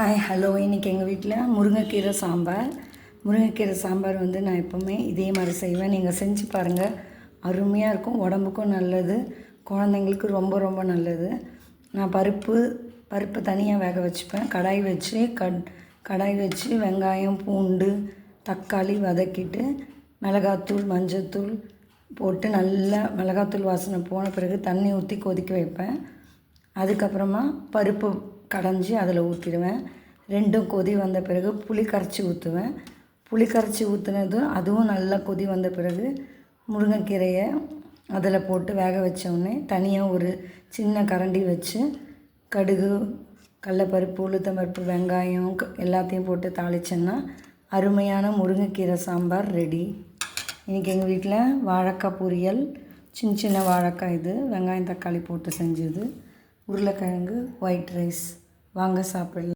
Hi hello இன்றைக்கி எங்கள் வீட்டில் முருங்கைக்கீரை சாம்பார் வந்து நான் எப்போவுமே இதே மாதிரி செய்வேன். நீங்கள் செஞ்சு பாருங்கள், அருமையாக இருக்கும். உடம்புக்கும் நல்லது, குழந்தைங்களுக்கு ரொம்ப ரொம்ப நல்லது. நான் பருப்பு தனியாக வேக வச்சுப்பேன். கடாய் வச்சு வெங்காயம், பூண்டு, தக்காளி வதக்கிட்டு மிளகாத்தூள், மஞ்சத்தூள் போட்டு நல்லா மிளகாத்தூள் வாசனை போன பிறகு தண்ணி ஊற்றி கொதிக்க வைப்பேன். அதுக்கப்புறமா பருப்பு கடைஞ்சி அதில் ஊற்றிடுவேன். ரெண்டும் கொதி வந்த பிறகு புளி கரைச்சி ஊற்றுவேன். புளி கரைச்சி ஊற்றுனதும் அதுவும் நல்லா கொதி வந்த பிறகு முருங்கைக்கீரையை அதில் போட்டு வேக வச்சோடனே தனியாக ஒரு சின்ன கரண்டி வச்சு கடுகு, கடலைப்பருப்பு, உளுத்தம்பருப்பு, வெங்காயம் எல்லாத்தையும் போட்டு தாளிச்சேன்னா அருமையான முருங்கைக்கீரை சாம்பார் ரெடி. இன்றைக்கி எங்கள் வீட்டில் வாழைக்காய் பொரியல், சின்ன வாழைக்காய், இது வெங்காயம் தக்காளி போட்டு செஞ்சது, உருளைக்கிழங்கு, ஒயிட் ரைஸ். வாங்க சாப்பிடலாம்.